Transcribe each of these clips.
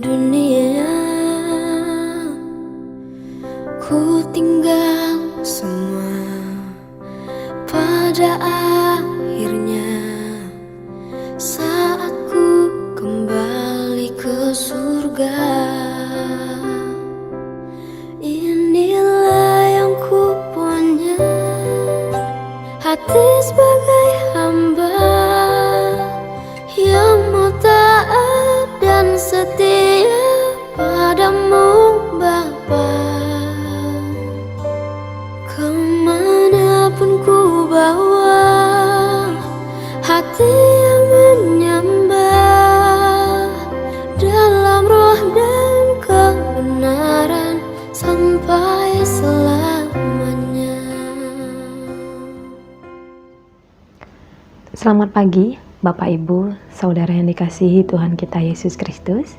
dunia, ku tinggal semua. Pada akhirnya saat ku kembali ke surga, inilah yang ku punya, hati sebagai hamba yang mau taat dan setia padamu Bapa. Kemanapun ku bawa, hati yang menyembah dalam roh dan kebenaran sampai selamanya. Selamat pagi Bapak Ibu, Saudara yang dikasihi Tuhan kita Yesus Kristus.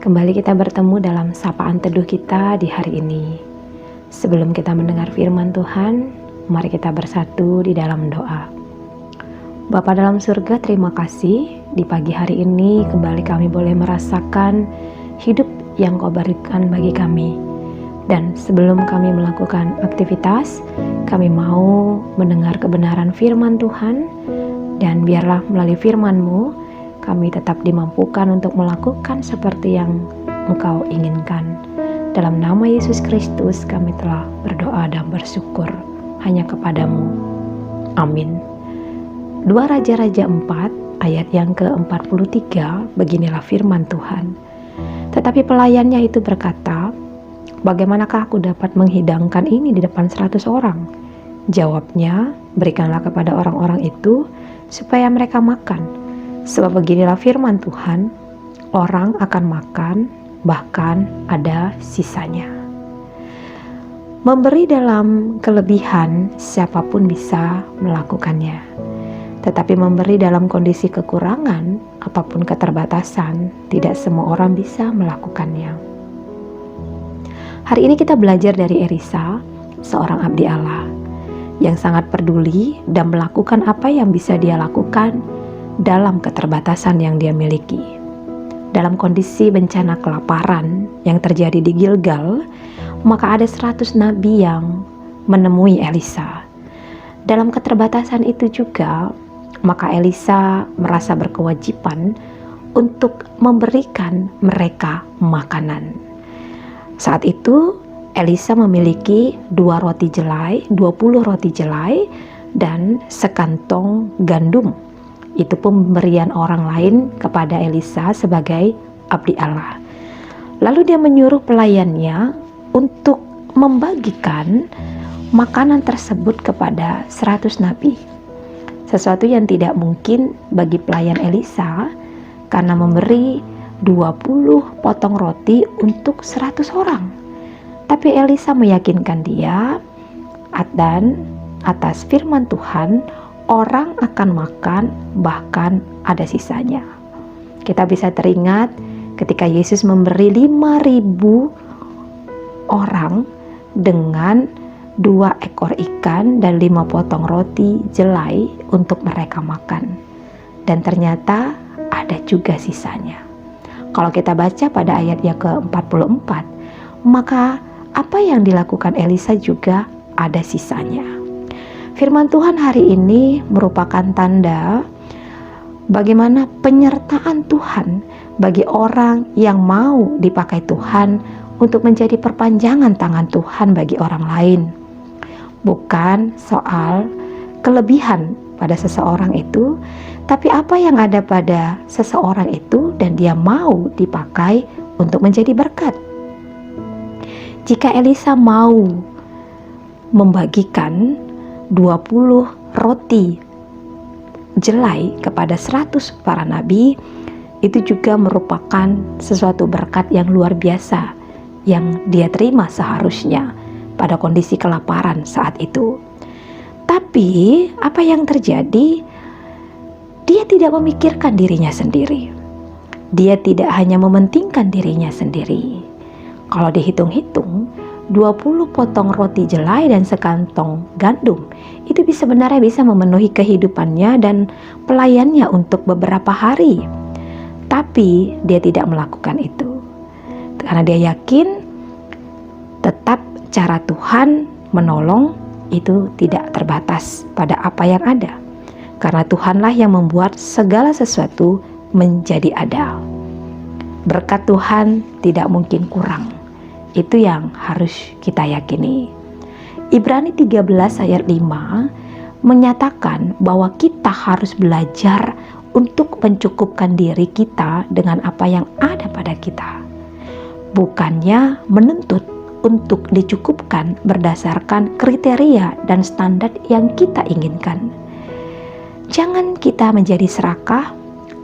Kembali kita bertemu dalam sapaan teduh kita di hari ini. Sebelum kita mendengar firman Tuhan, mari kita bersatu di dalam doa. Bapa dalam surga, terima kasih di pagi hari ini kembali kami boleh merasakan hidup yang Kau berikan bagi kami. Dan sebelum kami melakukan aktivitas, kami mau mendengar kebenaran firman Tuhan, dan biarlah melalui firman-Mu kami tetap dimampukan untuk melakukan seperti yang Engkau inginkan. Dalam nama Yesus Kristus kami telah berdoa dan bersyukur hanya kepadamu. Amin. 2 Raja-Raja 4 ayat yang ke-43, beginilah firman Tuhan. Tetapi pelayannya itu berkata, "Bagaimanakah aku dapat menghidangkan ini di depan 100 orang?" Jawabnya, "Berikanlah kepada orang-orang itu supaya mereka makan. Sebab beginilah firman Tuhan, orang akan makan, bahkan ada sisanya." Memberi dalam kelebihan siapapun bisa melakukannya. Tetapi memberi dalam kondisi kekurangan ataupun keterbatasan, tidak semua orang bisa melakukannya. Hari ini kita belajar dari Elisa, seorang abdi Allah yang sangat peduli dan melakukan apa yang bisa dia lakukan dalam keterbatasan yang dia miliki. Dalam kondisi bencana kelaparan yang terjadi di Gilgal, maka ada 100 nabi yang menemui Elisa. Dalam keterbatasan itu juga, maka Elisa merasa berkewajiban untuk memberikan mereka makanan. Saat itu Elisa memiliki 20 roti jelai dan sekantong gandum. Itu pemberian orang lain kepada Elisa sebagai abdi Allah. Lalu dia menyuruh pelayannya untuk membagikan makanan tersebut kepada 100 nabi. Sesuatu yang tidak mungkin bagi pelayan Elisa, karena memberi 20 potong roti untuk 100 orang. Tapi Elisa meyakinkan dia, dan atas firman Tuhan, orang akan makan, bahkan ada sisanya. Kita bisa teringat ketika Yesus memberi 5.000 orang dengan 2 ekor ikan dan 5 potong roti jelai untuk mereka makan. Dan ternyata ada juga sisanya. Kalau kita baca pada ayat yang ke-44, maka apa yang dilakukan Elisa juga ada sisanya. Firman Tuhan hari ini merupakan tanda bagaimana penyertaan Tuhan bagi orang yang mau dipakai Tuhan untuk menjadi perpanjangan tangan Tuhan bagi orang lain. Bukan soal kelebihan pada seseorang itu, tapi apa yang ada pada seseorang itu dan dia mau dipakai untuk menjadi berkat. Jika Elisa mau membagikan 20 roti jelai kepada 100 para nabi, itu juga merupakan sesuatu berkat yang luar biasa yang dia terima seharusnya pada kondisi kelaparan saat itu. Tapi apa yang terjadi? Dia tidak memikirkan dirinya sendiri. Dia tidak hanya mementingkan dirinya sendiri. Kalau dihitung-hitung, 20 potong roti jelai dan sekantong gandum itu sebenarnya bisa memenuhi kehidupannya dan pelayannya untuk beberapa hari. Tapi dia tidak melakukan itu karena dia yakin tetap cara Tuhan menolong itu tidak terbatas pada apa yang ada, karena Tuhanlah yang membuat segala sesuatu menjadi ada. Berkat Tuhan tidak mungkin kurang. Itu yang harus kita yakini. Ibrani 13 ayat 5 menyatakan bahwa kita harus belajar untuk mencukupkan diri kita dengan apa yang ada pada kita. Bukannya menuntut untuk dicukupkan berdasarkan kriteria dan standar yang kita inginkan. Jangan kita menjadi serakah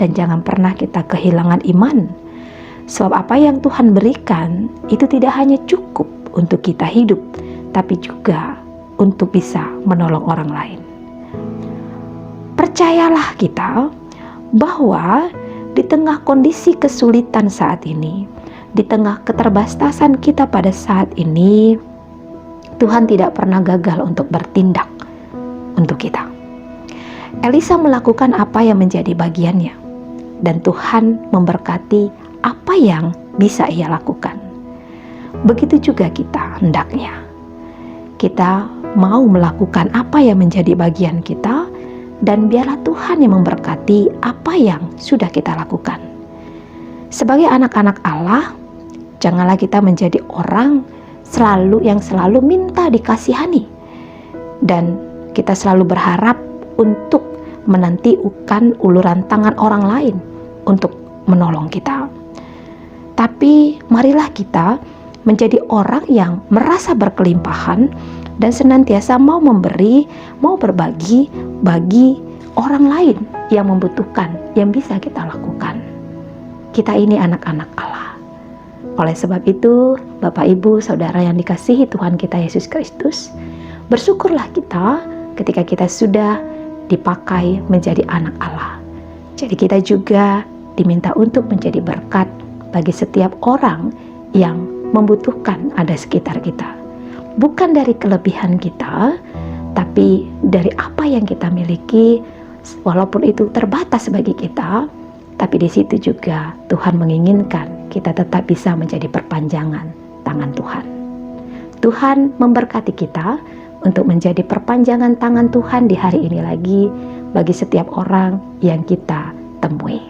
dan jangan pernah kita kehilangan iman. Sebab apa yang Tuhan berikan itu tidak hanya cukup untuk kita hidup, tapi juga untuk bisa menolong orang lain. Percayalah kita bahwa di tengah kondisi kesulitan saat ini, di tengah keterbatasan kita pada saat ini, Tuhan tidak pernah gagal untuk bertindak untuk kita. Elisa melakukan apa yang menjadi bagiannya, dan Tuhan memberkati apa yang bisa ia lakukan. Begitu juga kita hendaknya. Kita mau melakukan apa yang menjadi bagian kita, dan biarlah Tuhan yang memberkati apa yang sudah kita lakukan. Sebagai anak-anak Allah, janganlah kita menjadi orang yang selalu minta dikasihani, dan kita selalu berharap untuk menantikan uluran tangan orang lain untuk menolong kita. Tapi marilah kita menjadi orang yang merasa berkelimpahan dan senantiasa mau memberi, mau berbagi bagi orang lain yang membutuhkan, yang bisa kita lakukan. Kita ini anak-anak Allah. Oleh sebab itu, Bapak, Ibu, Saudara yang dikasihi Tuhan kita Yesus Kristus, bersyukurlah kita ketika kita sudah dipakai menjadi anak Allah. Jadi kita juga diminta untuk menjadi berkat bagi setiap orang yang membutuhkan ada sekitar kita. Bukan dari kelebihan kita, tapi dari apa yang kita miliki, walaupun itu terbatas bagi kita, tapi di situ juga Tuhan menginginkan kita tetap bisa menjadi perpanjangan tangan Tuhan. Tuhan memberkati kita untuk menjadi perpanjangan tangan Tuhan di hari ini lagi bagi setiap orang yang kita temui.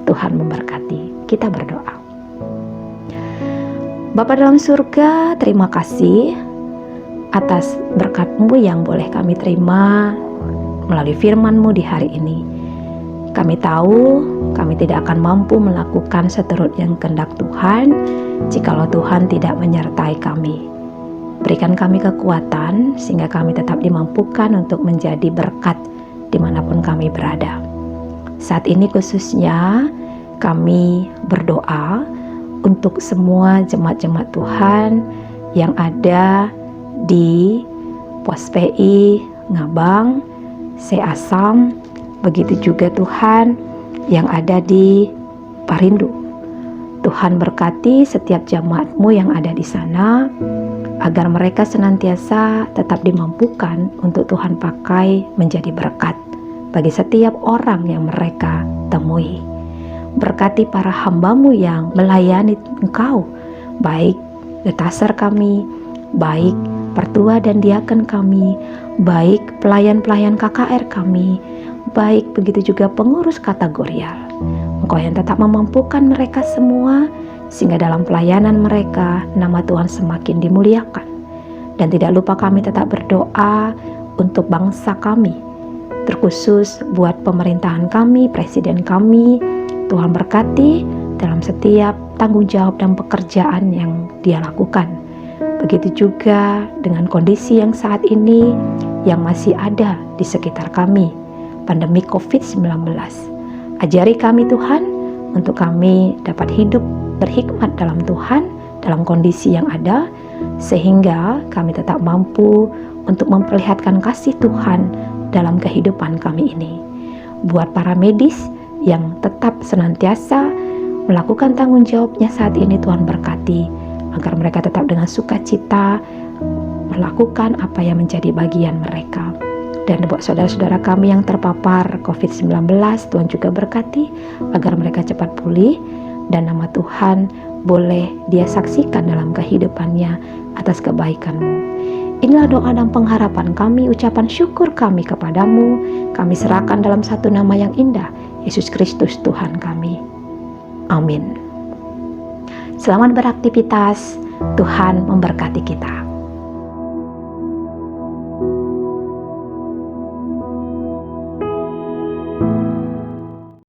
Tuhan memberkati. Kita berdoa. Bapa dalam surga, terima kasih atas berkat-Mu yang boleh kami terima melalui firman-Mu di hari ini. Kami tahu kami tidak akan mampu melakukan seturut yang kehendak Tuhan jikalau Tuhan tidak menyertai kami. Berikan kami kekuatan sehingga kami tetap dimampukan untuk menjadi berkat dimanapun kami berada. Saat ini khususnya kami berdoa untuk semua jemaat-jemaat Tuhan yang ada di Pos PI Ngabang, Seasam, begitu juga Tuhan yang ada di Parindu. Tuhan berkati setiap jemaat-Mu yang ada di sana, agar mereka senantiasa tetap dimampukan untuk Tuhan pakai menjadi berkat bagi setiap orang yang mereka temui. Berkati para hamba-Mu yang melayani Engkau, baik detaser kami, baik pertua dan diaken kami, baik pelayan-pelayan KKR kami, baik begitu juga pengurus kategorial. Engkau yang tetap memampukan mereka semua, sehingga dalam pelayanan mereka nama Tuhan semakin dimuliakan. Dan tidak lupa kami tetap berdoa untuk bangsa kami, terkhusus buat pemerintahan kami, presiden kami. Tuhan berkati dalam setiap tanggung jawab dan pekerjaan yang Dia lakukan. Begitu juga dengan kondisi yang saat ini yang masih ada di sekitar kami, pandemi COVID-19. Ajari kami Tuhan untuk kami dapat hidup berhikmat dalam Tuhan, dalam kondisi yang ada, sehingga kami tetap mampu untuk memperlihatkan kasih Tuhan dalam kehidupan kami ini. Buat para medis yang tetap senantiasa melakukan tanggung jawabnya saat ini, Tuhan berkati agar mereka tetap dengan sukacita melakukan apa yang menjadi bagian mereka. Dan buat saudara-saudara kami yang terpapar COVID-19, Tuhan juga berkati agar mereka cepat pulih dan nama Tuhan boleh dia saksikan dalam kehidupannya atas kebaikan-Mu. Inilah doa dan pengharapan kami, ucapan syukur kami kepadamu. Kami serahkan dalam satu nama yang indah, Yesus Kristus Tuhan kami. Amin. Selamat beraktivitas, Tuhan memberkati kita.